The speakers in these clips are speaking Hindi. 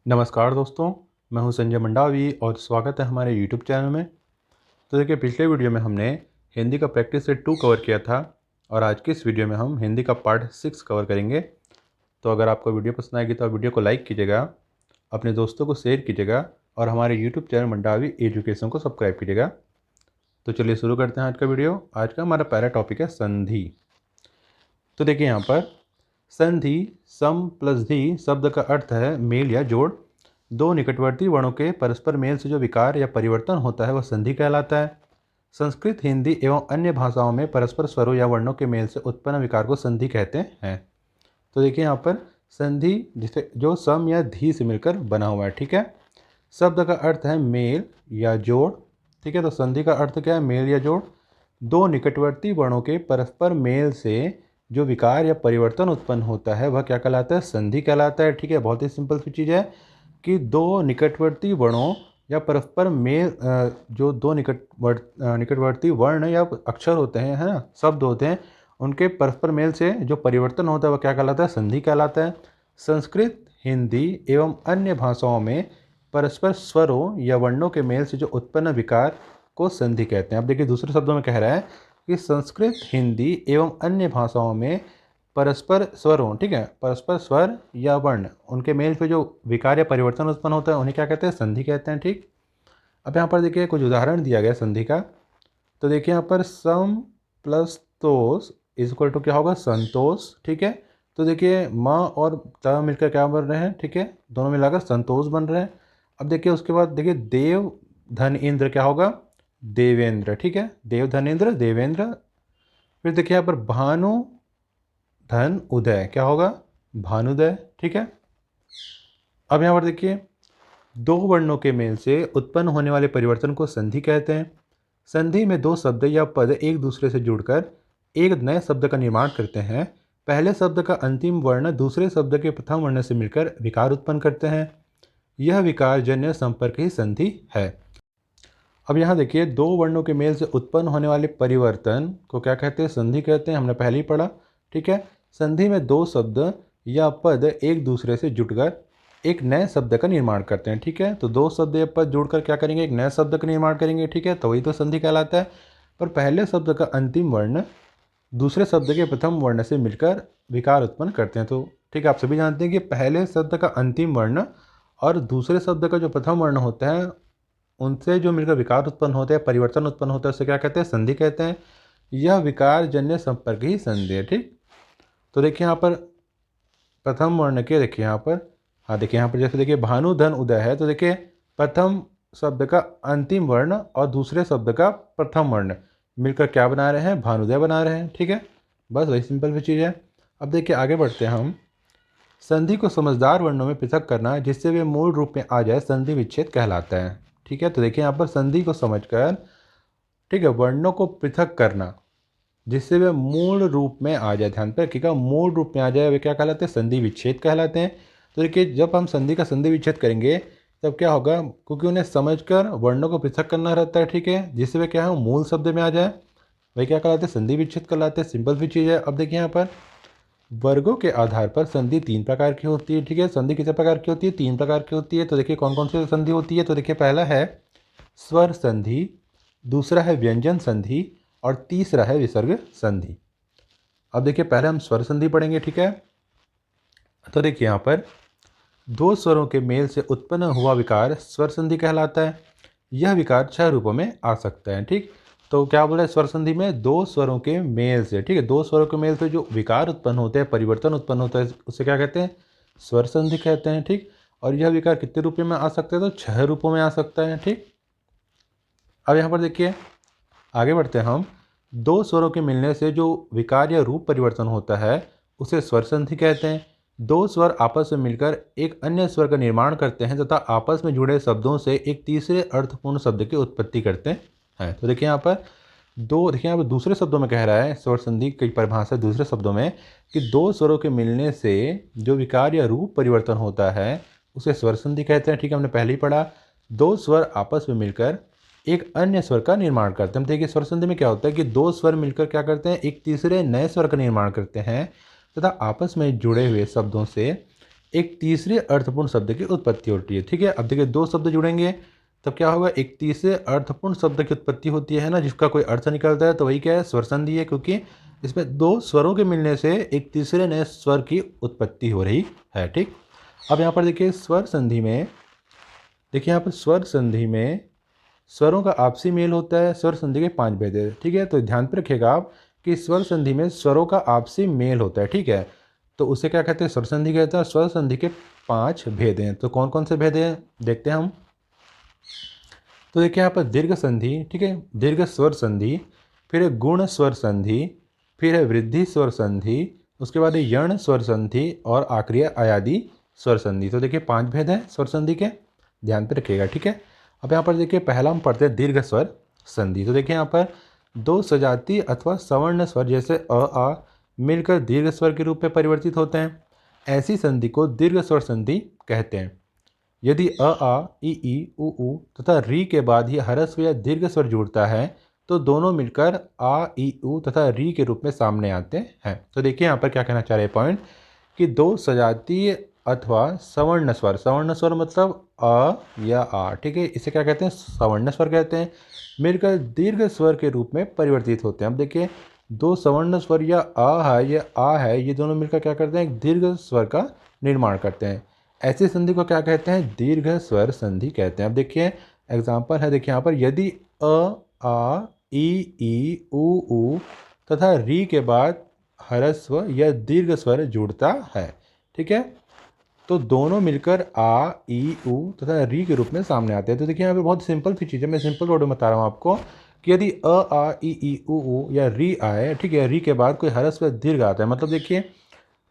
नमस्कार दोस्तों, मैं हूं संजय मंडावी और स्वागत है हमारे YouTube चैनल में। तो देखिए, पिछले वीडियो में हमने हिंदी का प्रैक्टिस सेट 2 कवर किया था और आज की इस वीडियो में हम हिंदी का पार्ट 6 कवर करेंगे। तो अगर आपको वीडियो पसंद आएगी तो आप वीडियो को लाइक कीजिएगा, अपने दोस्तों को शेयर कीजिएगा और हमारे YouTube चैनल मंडावी एजुकेशन को सब्सक्राइब कीजिएगा। तो चलिए शुरू करते हैं आज का वीडियो। आज का हमारा पहला टॉपिक है संधि। तो देखिए यहाँ पर संधि सम प्लस धी शब्द का अर्थ है मेल या जोड़। दो निकटवर्ती वर्णों के परस्पर मेल से जो विकार या परिवर्तन होता है वह संधि कहलाता है। संस्कृत, हिंदी एवं अन्य भाषाओं में परस्पर स्वरों या वर्णों के मेल से उत्पन्न विकार को संधि कहते हैं। तो देखिए यहाँ पर संधि जिसे जो सम या धी से मिलकर बना हुआ है, ठीक है। शब्द का अर्थ है मेल या जोड़, ठीक है। तो संधि का अर्थ क्या है? मेल या जोड़। दो निकटवर्ती वर्णों के परस्पर मेल से जो विकार या परिवर्तन उत्पन्न होता है वह क्या कहलाता है? संधि कहलाता है, ठीक है। बहुत ही सिंपल सी चीज़ है कि दो निकटवर्ती वर्णों या परस्पर मेल जो दो निकटवर्ती वर्ण या अक्षर होते हैं, है ना, शब्द होते हैं, उनके परस्पर मेल से जो परिवर्तन होता है वह क्या कहलाता है? संधि कहलाता है। संस्कृत, हिंदी एवं अन्य भाषाओं में परस्पर स्वरों या वर्णों के मेल से जो उत्पन्न विकार को संधि कहते हैं। अब देखिए दूसरे शब्दों में कह रहा है कि संस्कृत, हिंदी एवं अन्य भाषाओं में परस्पर स्वरों, ठीक है, परस्पर स्वर या वर्ण उनके मेल पे जो विकार या परिवर्तन उत्पन्न होता है उन्हें क्या कहते हैं? संधि कहते हैं, ठीक। अब यहाँ पर देखिए कुछ उदाहरण दिया गया संधि का। तो देखिए यहाँ पर सम प्लस तोष इज इक्वल टू क्या होगा? संतोष, ठीक है। तो देखिए म और त मिलकर क्या बन रहे हैं? ठीक है, दोनों मिलाकर संतोष बन रहे हैं। अब देखिए उसके बाद देखिए देव धन इंद्र क्या होगा? देवेंद्र, ठीक है, देव धन इंद्र देवेंद्र। फिर देखिए यहाँ पर भानु धन उदय क्या होगा? भानुदय, ठीक है। अब यहाँ पर देखिए दो वर्णों के मेल से उत्पन्न होने वाले परिवर्तन को संधि कहते हैं। संधि में दो शब्द या पद एक दूसरे से जुड़कर एक नए शब्द का निर्माण करते हैं। पहले शब्द का अंतिम वर्ण दूसरे शब्द के प्रथम वर्ण से मिलकर विकार उत्पन्न करते हैं। यह विकार जन्य संपर्क ही संधि है। अब यहाँ देखिए दो वर्णों के मेल से उत्पन्न होने वाले परिवर्तन को क्या कहते हैं? संधि कहते हैं। हमने पहले ही पढ़ा, ठीक है। संधि में दो शब्द या पद एक दूसरे से जुड़कर एक नए शब्द का निर्माण करते हैं, ठीक है। तो दो शब्द या पद जुड़कर क्या करेंगे? एक नए शब्द का निर्माण करेंगे, ठीक है। तो वही तो संधि कहलाता है। पर पहले शब्द का अंतिम वर्ण दूसरे शब्द के प्रथम वर्ण से मिलकर विकार उत्पन्न करते हैं। तो ठीक है, आप सभी जानते हैं कि पहले शब्द का अंतिम वर्ण और दूसरे शब्द का जो प्रथम वर्ण होता है उनसे जो मिलकर विकार उत्पन्न होते हैं, परिवर्तन उत्पन्न होता है, उसे क्या कहते हैं? संधि कहते हैं। यह विकार जन्य संपर्क ही संधि है, ठीक। तो देखिए यहाँ पर प्रथम वर्ण के देखिए यहाँ पर, हाँ देखिए यहाँ पर जैसे देखिए भानु धन उदय है, तो देखिए प्रथम शब्द का अंतिम वर्ण और दूसरे शब्द का प्रथम वर्ण मिलकर क्या बना रहे हैं? भानुदय बना रहे हैं, ठीक है। बस वही सिंपल सी चीज़ है। अब देखिए आगे बढ़ते हैं हम। संधि को समझदार वर्णों में पृथक करना जिससे वे मूल रूप में आ जाए संधि विच्छेद कहलाता है, ठीक है। तो देखिए यहाँ पर संधि को समझकर, ठीक है, वर्णों को पृथक करना जिससे वे मूल रूप में आ जाए, ध्यान पर रखिएगा, मूल रूप में आ जाए, वे क्या कहलाते हैं? संधि विच्छेद कहलाते हैं। तो देखिए जब हम संधि का संधि विच्छेद करेंगे तब क्या होगा? क्योंकि उन्हें समझकर वर्णों को पृथक करना रहता है, ठीक है, जिससे वे क्या है? मूल शब्द में आ जाए, वे क्या कहलाते हैं? संधि विच्छेद कहलाते हैं। सिंपल सी चीज़ है। अब देखिए यहाँ पर वर्गों के आधार पर संधि तीन प्रकार की होती है, ठीक है। संधि कितने प्रकार की होती है? तीन प्रकार की होती है। तो देखिए कौन कौन सी संधि होती है? तो देखिए पहला है स्वर संधि, दूसरा है व्यंजन संधि और तीसरा है विसर्ग संधि। अब देखिए पहले हम स्वर संधि पढ़ेंगे, ठीक है। तो देखिए यहाँ पर दो स्वरों के मेल से उत्पन्न हुआ विकार स्वर संधि कहलाता है। यह विकार 6 रूपों में आ सकता है, ठीक। तो क्या बोला है? स्वर संधि में दो स्वरों के मेल से, ठीक है, दो स्वरों के मेल से जो विकार उत्पन्न होते हैं, परिवर्तन उत्पन्न होता है, उसे क्या कहते हैं? स्वर संधि कहते हैं, ठीक। और यह विकार कितने रूपों में आ सकता है? तो 6 रूपों में आ सकता है, ठीक। अब यहाँ पर देखिए आगे बढ़ते हैं हम। दो स्वरों के मिलने से जो विकार या रूप परिवर्तन होता है उसे स्वर संधि कहते हैं। दो स्वर आपस में मिलकर एक अन्य स्वर का निर्माण करते हैं तथा आपस में जुड़े शब्दों से एक तीसरे अर्थपूर्ण शब्द की उत्पत्ति करते हैं। तो देखिए यहाँ पर देखिए यहाँ पर दूसरे शब्दों में कह रहा है, स्वर संधि की परिभाषा दूसरे शब्दों में, कि दो स्वरों के मिलने से जो विकार या रूप परिवर्तन होता है उसे स्वर संधि कहते हैं, ठीक है, हमने पहले ही पढ़ा। दो स्वर आपस में मिलकर एक अन्य स्वर का निर्माण करते हैं। देखिए स्वर संधि में क्या होता है कि दो स्वर मिलकर क्या करते हैं? एक तीसरे नए स्वर का निर्माण करते हैं तथा आपस में जुड़े हुए शब्दों से एक तीसरे अर्थपूर्ण शब्द की उत्पत्ति होती है। ठीक है, अब देखिए 2 शब्द जुड़ेंगे तब क्या होगा, एक तीसरे अर्थपूर्ण शब्द की उत्पत्ति होती है ना, जिसका कोई अर्थ निकलता है, तो वही क्या है, स्वर संधि है, क्योंकि इसमें 2 स्वरों के मिलने से एक तीसरे नए स्वर की उत्पत्ति हो रही है। ठीक, अब यहाँ पर देखिए स्वर संधि में, देखिए यहाँ पर स्वर संधि में स्वरों का आपसी मेल होता है। स्वर संधि के 5 भेद है। ठीक है, तो ध्यान पे रखिएगा आप कि स्वर संधि में स्वरों का आपसी मेल होता है। ठीक है, तो उसे क्या कहते हैं, स्वर संधि कहते हैं। और स्वर संधि के 5 भेद हैं। तो कौन कौन से भेद हैं देखते हैं हम। तो देखिए यहाँ पर दीर्घ संधि, ठीक है, दीर्घ स्वर संधि, फिर है गुण स्वर संधि, फिर है वृद्धि स्वर संधि, उसके बाद है यण स्वर संधि और आखिरी अयादी स्वर संधि। तो देखिए 5 भेद हैं स्वर संधि के, ध्यान पे रखिएगा। ठीक है, अब यहाँ पर देखिए पहला हम पढ़ते हैं दीर्घ स्वर संधि। तो देखिए यहाँ पर 2 सजातीय अथवा सवर्ण स्वर जैसे अ आ मिलकर दीर्घ स्वर के रूप में परिवर्तित होते हैं। ऐसी संधि को दीर्घ स्वर संधि कहते हैं। यदि अ आ ई उ तथा री के बाद ही ह्रस्व या दीर्घ स्वर जुड़ता है तो दोनों मिलकर आ ई उ तथा री के रूप में सामने आते हैं। तो देखिए यहाँ पर क्या कहना चाह रहे हैं पॉइंट, कि 2 सजातीय अथवा सवर्ण स्वर, सवर्ण स्वर मतलब अ या आ, ठीक है, इसे क्या कहते हैं, सवर्ण स्वर कहते हैं, मिलकर दीर्घ स्वर के रूप में परिवर्तित होते हैं। अब देखिए 2 सवर्ण स्वर या अ है या आ है, ये दोनों मिलकर क्या करते हैं, एक दीर्घ स्वर का निर्माण करते हैं। ऐसी संधि को क्या कहते हैं, दीर्घ स्वर संधि कहते हैं। अब देखिए एग्जाम्पल है, देखिए यहाँ पर यदि अ आ ई उ तथा री के बाद ह्रस्व या दीर्घ स्वर जुड़ता है, ठीक है, तो दोनों मिलकर आ ई उ तथा री के रूप में सामने आते हैं। तो देखिए यहाँ पे बहुत सिंपल सी चीज़ है, मैं सिंपल वर्ड में बता रहा हूँ आपको, कि यदि अ आ ई उ या री आए, ठीक है, री के बाद कोई ह्रस्व या दीर्घ आता है, मतलब देखिए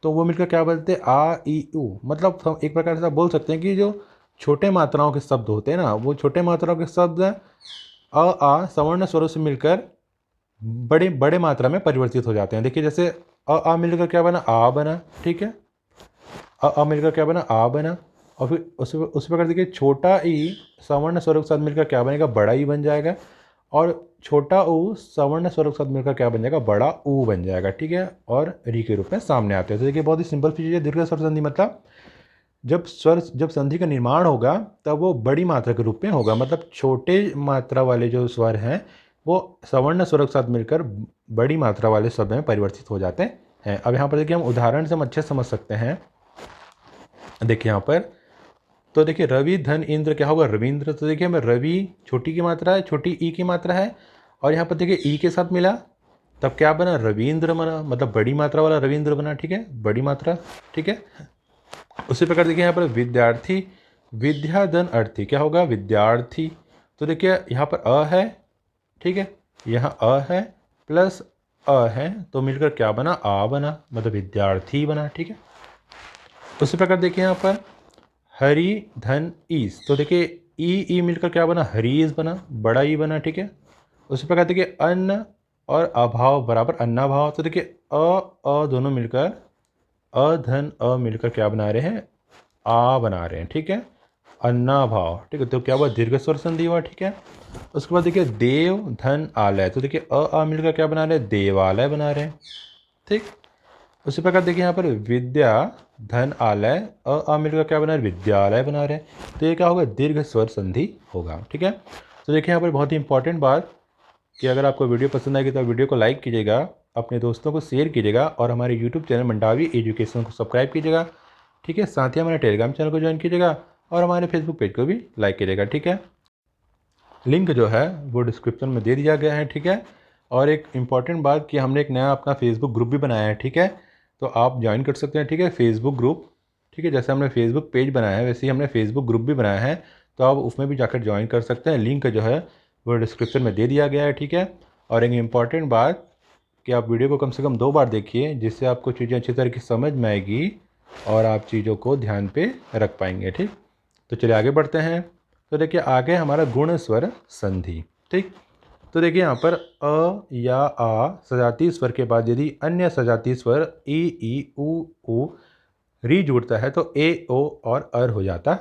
तो वो मिलकर क्या बोलते हैं, आ ई उ, मतलब हम एक प्रकार से आप बोल सकते हैं कि जो छोटे मात्राओं के शब्द होते हैं ना, वो छोटे मात्राओं के शब्द अ आ सवर्ण स्वरों से मिलकर बड़े बड़े मात्रा में परिवर्तित हो जाते हैं। देखिए जैसे आ मिलकर क्या बना, आ बना, ठीक है, अ मिलकर क्या बना, आ बना, और फिर उस प्रकार देखिए छोटा ई सवर्ण स्वरों के साथ मिलकर क्या बनेगा, बड़ा ई बन जाएगा, और छोटा ऊ सवर्ण स्वरों के साथ मिलकर क्या बन जाएगा, बड़ा ऊ बन जाएगा, ठीक है, और री के रूप में सामने आते हैं। तो देखिए बहुत ही सिंपल चीज़ है दीर्घ स्वर संधि, मतलब जब संधि का निर्माण होगा तब वो बड़ी मात्रा के रूप में होगा, मतलब छोटे मात्रा वाले जो स्वर हैं वो सवर्ण स्वरों के साथ मिलकर बड़ी मात्रा वाले शब्द में परिवर्तित हो जाते हैं। अब यहाँ पर देखिए हम उदाहरण से हम अच्छे समझ सकते हैं। देखिए यहाँ पर, तो देखिए रवि धन इंद्र क्या होगा, रविंद्र। तो देखिए हमें रवि छोटी की मात्रा है, छोटी ई की मात्रा है, और यहाँ पर देखिए ई के साथ मिला तब क्या बना, रविंद्र बना, मतलब बड़ी मात्रा वाला रविंद्र बना, ठीक है, बड़ी मात्रा, ठीक है। उसी प्रकार देखिए यहाँ पर विद्यार्थी, विद्याधन अर्थी क्या होगा, विद्यार्थी। तो देखिए यहाँ पर अ है, ठीक है, यहाँ अ है प्लस अ है, तो मिलकर क्या बना, आ बना, मतलब विद्यार्थी बना, ठीक है। उसी प्रकार देखिए यहाँ पर हरि धन ईस, तो देखिए ई मिलकर क्या बना, हरीज बना, बड़ा ई बना, ठीक है। उसी प्रकार देखिए अन्न और अभाव बराबर अन्नाभाव, तो देखिए अ दोनों मिलकर अधन अ मिलकर क्या बना रहे हैं, आ बना रहे हैं, ठीक है, अन्नाभाव, ठीक है, तो क्या हुआ, दीर्घ स्वर संधि हुआ, ठीक है। उसके बाद देखिए देव धन आलय, तो देखिए आ मिलकर क्या बना रहे हैं, देवालय बना रहे हैं, ठीक। उसी प्रकार देखिए यहाँ पर विद्या धन आलय, अ मिलकर क्या बना रहे हैं, विद्यालय बना रहे हैं, तो ये क्या होगा, दीर्घ स्वर संधि होगा, ठीक है। तो देखिए यहाँ पर बहुत ही इंपॉर्टेंट बात, कि अगर आपको वीडियो पसंद आएगी तो वीडियो को लाइक कीजिएगा, अपने दोस्तों को शेयर कीजिएगा, और हमारे यूट्यूब चैनल मंडावी एजुकेशन को सब्सक्राइब कीजिएगा, ठीक है। साथ ही हमारे टेलीग्राम चैनल को ज्वाइन कीजिएगा, और हमारे फेसबुक पेज को भी लाइक कीजिएगा, ठीक है। लिंक जो है वो डिस्क्रिप्शन में दे दिया गया है, ठीक है। और एक इम्पॉर्टेंट बात कि हमने एक नया अपना फेसबुक ग्रुप भी बनाया है, ठीक है, तो आप ज्वाइन कर सकते हैं, ठीक है, फेसबुक ग्रुप, ठीक है। जैसे हमने फेसबुक पेज बनाया है वैसे ही हमने फेसबुक ग्रुप भी बनाया है, तो आप उसमें भी जाकर ज्वाइन कर सकते हैं। लिंक जो है वो डिस्क्रिप्शन में दे दिया गया है, ठीक है। और एक इम्पॉर्टेंट बात कि आप वीडियो को कम से कम 2 बार देखिए, जिससे आपको चीज़ें अच्छी तरीके से समझ में आएगी और आप चीज़ों को ध्यान पे रख पाएंगे, ठीक। तो चलिए आगे बढ़ते हैं। तो देखिए आगे हमारा गुण स्वर संधि, ठीक। तो देखिए यहाँ पर अ या आ सजातीय स्वर के बाद यदि अन्य सजातीय स्वर ई उ री जुड़ता है तो ए ओ और अर हो जाता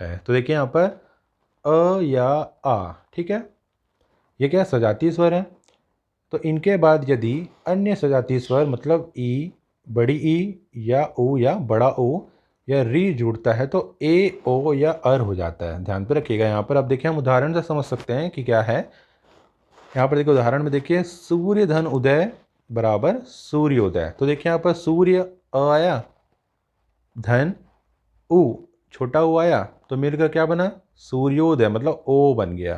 है। तो देखिए यहाँ पर अ या आ, ठीक है, ये क्या सजातीय स्वर है, तो इनके बाद यदि अन्य सजातीय स्वर मतलब ई, बड़ी ई या ओ या बड़ा ओ या री जुड़ता है तो ए ओ या अर हो जाता है। ध्यान पे रखिएगा। यहाँ पर आप देखिए हम उदाहरण से समझ सकते हैं कि क्या है। यहाँ पर देखिए उदाहरण में देखिए सूर्य धन उदय बराबर सूर्योदय। तो देखिए यहाँ पर सूर्य अ आया, धन उ छोटा उ आया, तो मिलकर क्या बना सूर्योदय, मतलब ओ बन गया।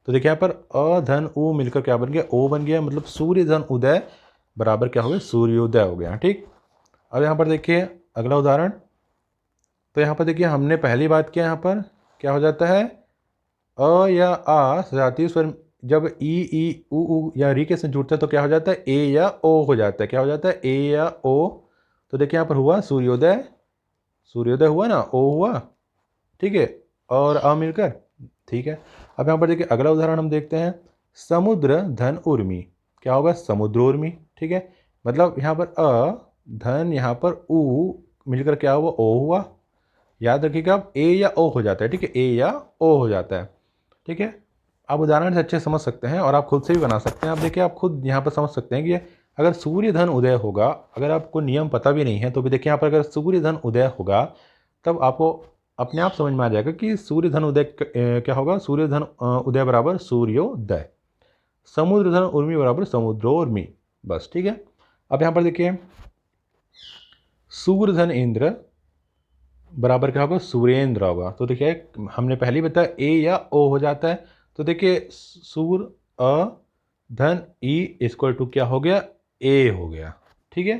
तो देखिए यहाँ पर अ धन उ मिलकर क्या बन गया ओ बन गया, मतलब सूर्य धन उदय बराबर क्या हो गया सूर्योदय हो गया। ठीक। अब यहाँ पर देखिए अगला उदाहरण। तो यहाँ पर देखिए हमने पहली बात किया, यहाँ पर क्या हो जाता है अ या आ सजातीय स्वर जब ई उ या री के साथ जुड़ता है तो क्या हो जाता है ए या ओ हो जाता है। क्या हो जाता है ए या ओ। तो देखिए यहाँ पर हुआ सूर्योदय, सूर्योदय हुआ ना, ओ हुआ, ठीक है, और अ मिलकर, ठीक है। अब यहाँ पर देखिए अगला उदाहरण हम देखते हैं, समुद्र धन उर्मी। क्या होगा समुद्र उर्मी, ठीक है, मतलब यहाँ पर अ धन यहाँ पर उ मिलकर क्या हुआ ओ हुआ। याद रखिएगा अब ए या ओ हो जाता है, ठीक है, ए या ओ हो जाता है, ठीक है। आप उदाहरण से अच्छे समझ सकते हैं और आप खुद से भी बना सकते हैं। आप देखिए आप खुद यहाँ पर समझ सकते हैं कि अगर सूर्य धन उदय होगा, अगर आपको नियम पता भी नहीं है तो भी देखिए यहाँ पर अगर सूर्य धन उदय होगा तब आपको अपने आप समझ में आ जाएगा कि सूर्य धन उदय क्या होगा, सूर्य धन उदय बराबर सूर्योदय, समुद्र धन उर्मी बराबर समुद्रोर्मी, बस, ठीक है। अब यहाँ पर देखिए सूर्य धन इंद्र बराबर क्या होगा सूर्येंद्र होगा। तो देखिए हमने पहले ही बताया ए या ओ हो जाता है। तो देखिए सूर्य अ धन ई इक्वल टू क्या हो गया ए हो गया, ठीक है।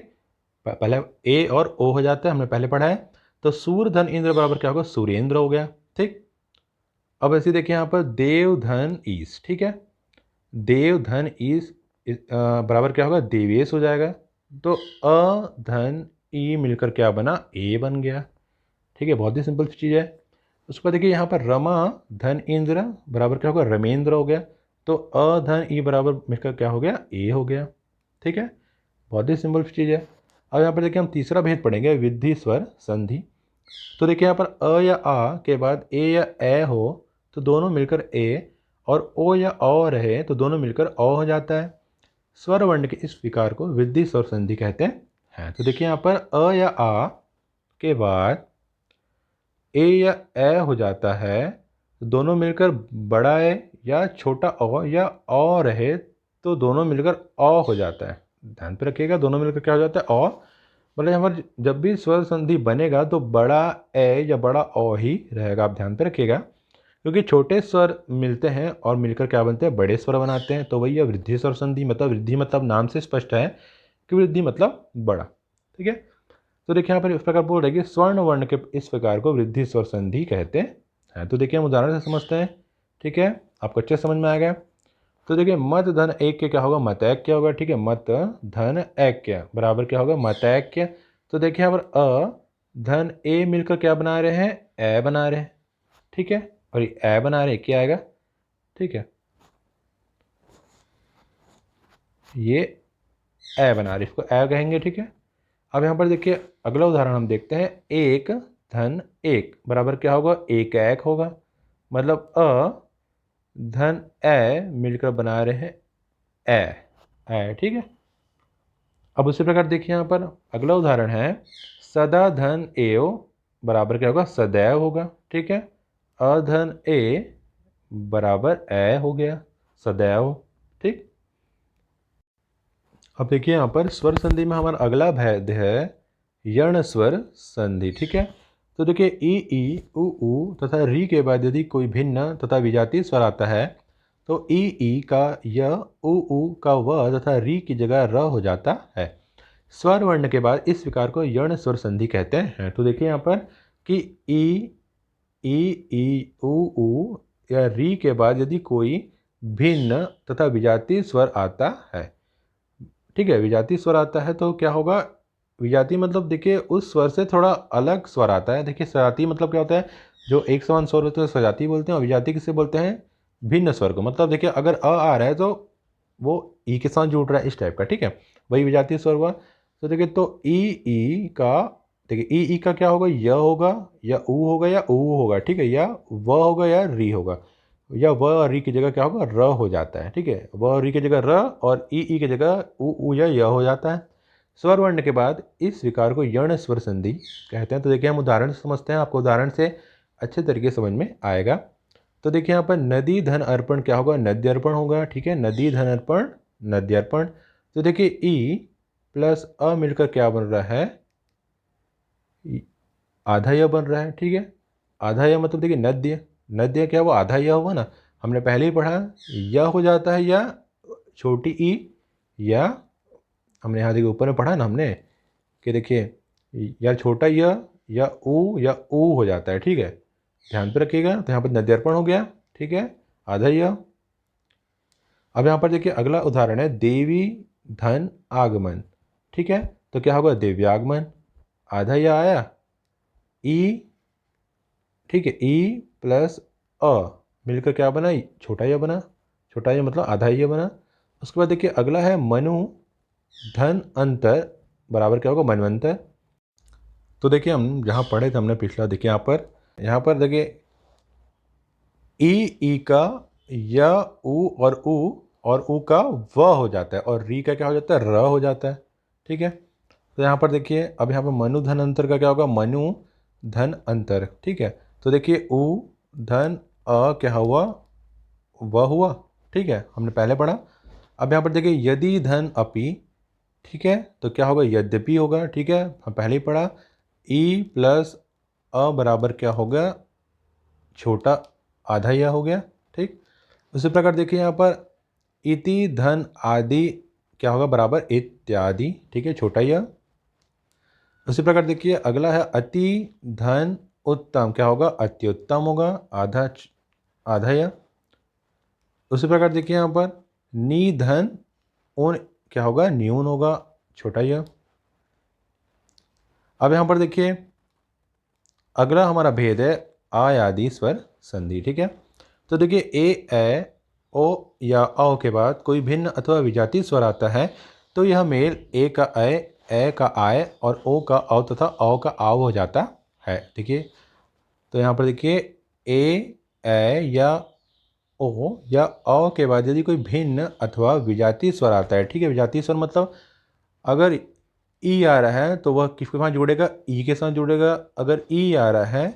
पहले ए और ओ हो जाता है, हमने पहले पढ़ा है। तो सूर्य धन इंद्र बराबर क्या होगा सूर्येंद्र हो गया, ठीक। अब ऐसे देखिए यहाँ पर देव धन ईस, ठीक है, देव धन ईस बराबर क्या होगा देवेश हो जाएगा। तो अ धन ई मिलकर क्या बना ए बन गया, ठीक है, बहुत ही सिंपल चीज़ है। उसके बाद देखिए यहाँ पर रमा धन इंद्र बराबर क्या होगा रमेंद्र हो गया। तो अ धन ई बराबर मिलकर क्या हो गया ए हो गया, ठीक है, बहुत ही सिंपल चीज़ है। अब यहाँ पर देखिए हम तीसरा भेद पढ़ेंगे विधि स्वर संधि। तो देखिए यहाँ पर अ या आ के बाद ए या ए हो तो दोनों मिलकर ए, और ओ या औ रहे तो दोनों मिलकर औ हो जाता है। स्वर वर्ण के इस विकार को विधि स्वर संधि कहते हैं। तो देखिए यहाँ पर अ या आ के बाद ए या ए हो जाता है तो दोनों मिलकर बड़ा ए या छोटा ओ या औ रहे तो दोनों मिलकर औ हो जाता है। ध्यान पे रखिएगा दोनों मिलकर क्या हो जाता है औ। मतलब यहाँ पर जब भी स्वर संधि बनेगा तो बड़ा ए या बड़ा ओ ही रहेगा, आप ध्यान पे रखिएगा, क्योंकि छोटे स्वर मिलते हैं और मिलकर क्या बनते हैं बड़े स्वर बनाते हैं। तो वही है वृद्धि स्वर संधि, मतलब वृद्धि मतलब नाम से स्पष्ट है कि वृद्धि मतलब बड़ा, ठीक है। तो देखिए यहाँ पर इस प्रकार बोल रहे हैं कि स्वर्ण वर्ण के इस प्रकार को वृद्धि स्वर संधि कहते हैं। तो देखिए हम उदाहरण से समझते हैं, ठीक है, आपको अच्छे समझ में आ गया। तो देखिए मत धन एक क्या होगा मतैक्य होगा, ठीक है, मत धन ऐक्य बराबर क्या होगा मतैक्य। तो देखिए यहाँ पर अ धन ए मिलकर क्या बना रहे हैं ए बना रहे हैं, ठीक है, और ये ए बना रहे क्या आएगा, ठीक है, ये ए बना रहे इसको ए कहेंगे, ठीक है। अब यहाँ पर देखिए अगला उदाहरण हम देखते हैं, एक धन एक बराबर क्या होगा एक एक होगा, मतलब अ धन ए मिलकर बना रहे हैं ए, ठीक है। अब उसी प्रकार देखिए यहाँ पर अगला उदाहरण है, सदा धन एव बराबर क्या होगा सदैव होगा, ठीक है, अधन ए बराबर ए हो गया सदैव, ठीक। अब देखिए यहाँ पर स्वर संधि में हमारा अगला भेद है यर्ण स्वर संधि, ठीक है। तो देखिए ई उ तथा री के बाद यदि कोई भिन्न तथा विजातीय स्वर आता है तो ई का य उ का व तथा री की जगह र हो जाता है। स्वर वर्ण के बाद इस विकार को यर्ण स्वर संधि कहते हैं। तो देखिए यहाँ पर कि ई उ या री के बाद यदि कोई भिन्न तथा विजातीय स्वर आता है, ठीक है, विजातीय स्वर आता है तो क्या होगा, विजातीय मतलब देखिए उस स्वर से थोड़ा अलग स्वर आता है। देखिए सजातीय मतलब क्या होता है, जो एक समान स्वर होते हैं सजातीय बोलते हैं, और विजातीय किसे बोलते हैं भिन्न स्वर को। मतलब देखिए अगर अ आ रहा है तो वो ई के साथ जुड़ रहा है इस टाइप का, ठीक है, वही विजातीय स्वर हुआ। तो देखिए तो ई का देखिए ई का क्या होगा य होगा या उ होगा या ऊ होगा, ठीक है, या व होगा या री होगा, या व और री की जगह क्या होगा र हो जाता है, ठीक है, व और री की जगह र और ई की जगह उ या य हो जाता है। स्वर वर्ण के बाद इस विकार को यर्ण स्वर संधि कहते हैं। तो देखिए हम उदाहरण से समझते हैं, आपको उदाहरण से अच्छे तरीके से समझ में आएगा। तो देखिए यहाँ पर नदी धन अर्पण क्या होगा, नद्य अर्पण होगा। ठीक है, नदी धन अर्पण नद्य अर्पण। तो देखिए ई प्लस अ मिलकर क्या बन रहा है, आधा य बन रहा है। ठीक है, आधा य मतलब देखिए नद्य, नद्य क्या हुआ, आधा य हुआ ना। हमने पहले ही पढ़ा य हो जाता है या छोटी ई, या हमने यहाँ देखिए ऊपर में पढ़ा ना हमने कि देखिए या छोटा या ऊ हो जाता है। ठीक है, ध्यान पे रखिएगा। तो यहाँ पर नद्यर्पण हो गया। ठीक है, आधा य। अब यहाँ पर देखिए अगला उदाहरण है देवी धन आगमन। ठीक है, तो क्या होगा, दिव्यागमन, आधा य आया, ई। ठीक है, ई प्लस अ मिलकर क्या बना, छोटा य बना। छोटा य मतलब आधा य बना। उसके बाद देखिए अगला है मनु धन अंतर बराबर क्या होगा, मनवंतर। तो देखिए हम जहाँ पढ़े थे हमने पिछला, देखिए यहाँ पर देखिए ई का या ऊ और ऊ का व हो जाता है, और री का क्या हो जाता है, र हो जाता है। ठीक है, तो यहाँ पर देखिए अब यहाँ पर मनु धन अंतर का क्या होगा, मनु धन अंतर। ठीक है, तो देखिए ऊ धन अ क्या हुआ, व हुआ। ठीक है, हमने पहले पढ़ा। अब यहाँ पर देखिए यदि धन अपि। ठीक है, तो क्या होगा, यद्यपि होगा। ठीक है, हम पहले ही पढ़ा ई प्लस अ बराबर क्या होगा, छोटा आधा यह हो गया। ठीक, उसी प्रकार देखिए यहाँ पर इति धन आदि क्या होगा, बराबर इत्यादि। ठीक है, छोटा यह। उसी प्रकार देखिए अगला है अति धन उत्तम क्या होगा, अत्युत्तम होगा, आधा यह। उसी प्रकार देखिए यहाँ पर निधन उन क्या होगा, न्यून होगा, छोटा यह। अब यहाँ पर देखिए अगला हमारा भेद है आयादी स्वर संधि। ठीक है, तो देखिए ए ओ या औ के बाद कोई भिन्न अथवा विजातीय स्वर आता है तो यह मेल ए का ए का आय और ओ का औ तथा औ का आव हो जाता है। देखिए तो यहाँ पर देखिए ए या ओ या औ के बाद यदि कोई भिन्न अथवा विजातीय स्वर आता है। ठीक है, विजातीय स्वर मतलब अगर ई आ रहा है तो वह किसके साथ जुड़ेगा, ई के साथ जुड़ेगा। अगर ई आ रहा है,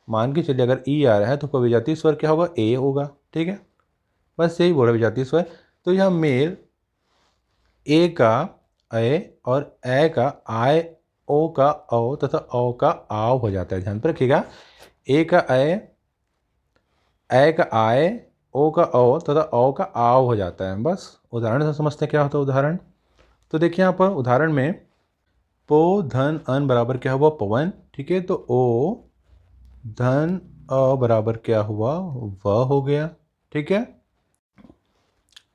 मान के चलिए अगर ई आ रहा है तो विजातीय स्वर क्या होगा, ए होगा। ठीक है, बस यही बोला विजातीय स्वर। तो यह मेल ए का ए और ए का आय, ओ का औ तथा औ का आव हो जाता है। ध्यान पर रखिएगा, ए का ए का आय, ओ का औ तथा औ का आव हो जाता है। बस उदाहरण से समझते हैं क्या होता है उदाहरण। तो देखिए यहाँ पर उदाहरण में पो धन अन बराबर क्या हुआ, पवन। ठीक है, तो ओ धन अ बराबर क्या हुआ, व हो गया। ठीक है,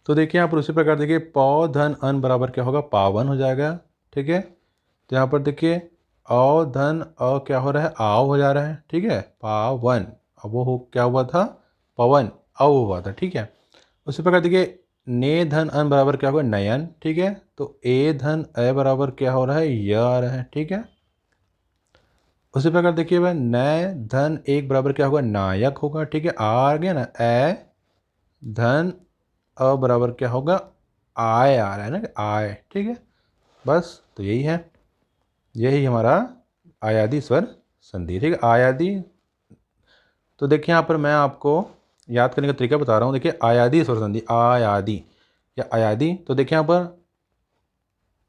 तो देखिए यहाँ पर उसी प्रकार देखिए पौ धन अन बराबर क्या होगा, पावन हो जाएगा। ठीक है, तो यहाँ पर देखिए औ धन अ क्या हो रहा है, आव हो जा रहा है। ठीक है, पावन, अब वो हो क्या हुआ था, पवन, अव हुआ था। ठीक है, उसी प्रकार देखिए ने धन अन बराबर क्या होगा, नयन। ठीक है, तो ए धन ए बराबर क्या हो रहा है, य आ रहा है। ठीक है, उसी प्रकार देखिए भाई नय धन एक बराबर क्या होगा, नायक होगा। ठीक है, आ गया ना, ए धन अ बराबर क्या होगा, आय आ रहा है ना, आय। ठीक है, बस तो यही है, यही हमारा आयादी स्वर संधि। ठीक है, आयादी। तो देखिए यहाँ पर मैं आपको याद करने का तरीका बता रहा हूँ। देखिए आयादी स्वर संधि, आयादी या आयादी। तो देखिए यहाँ पर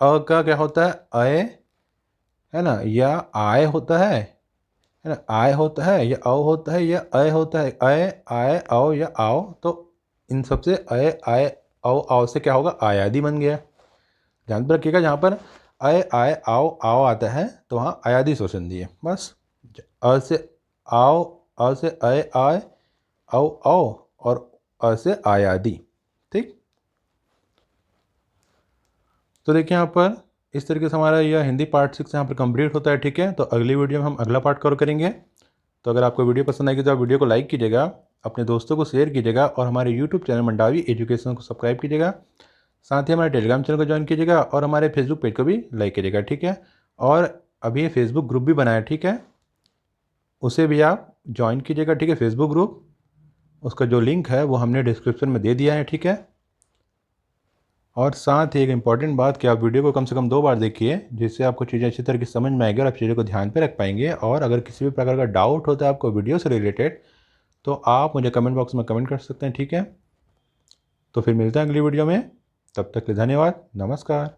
अ का क्या होता है, अय है ना, या आय होता है ना, आय होता है या औ होता है या अय होता है, अय आय औ या आओ। तो इन सबसे अय आय औ आओ से क्या होगा, आयादी बन गया। ध्यान पर रखिएगा, जहाँ पर अय आय आओ आओ आता है तो वहाँ आयादी स्वर संधि है। बस अ से आओ, अ से अय आय, औ औ और अ से आयादी। ठीक, तो देखिए यहाँ पर इस तरीके से हमारा यह हिंदी पार्ट 6 यहाँ पर कंप्लीट होता है। ठीक है, तो अगली वीडियो में हम अगला पार्ट कवर करेंगे। तो अगर आपको वीडियो पसंद आएगी तो आप वीडियो को लाइक कीजिएगा, अपने दोस्तों को शेयर कीजिएगा और हमारे यूट्यूब चैनल मंडावी एजुकेशन को सब्सक्राइब कीजिएगा। साथ ही हमारे टेलीग्राम चैनल को ज्वाइन कीजिएगा और हमारे फेसबुक पेज को भी लाइक कीजिएगा। ठीक है, और अभी फेसबुक ग्रुप भी बनाया। ठीक है, उसे भी आप ज्वाइन कीजिएगा। ठीक है, फेसबुक ग्रुप, उसका जो लिंक है वो हमने डिस्क्रिप्शन में दे दिया है। ठीक है, और साथ ही एक इम्पॉर्टेंट बात कि आप वीडियो को कम से कम 2 बार देखिए, जिससे आपको चीज़ें अच्छी तरीके से समझ में आएगी और आप चीज़ों को ध्यान पे रख पाएंगे। और अगर किसी भी प्रकार का डाउट होता है आपको वीडियो से रिलेटेड, तो आप मुझे कमेंट बॉक्स में कमेंट कर सकते हैं, ठीक है। तो फिर मिलते हैं अगली वीडियो में, तब तक के लिए धन्यवाद, नमस्कार।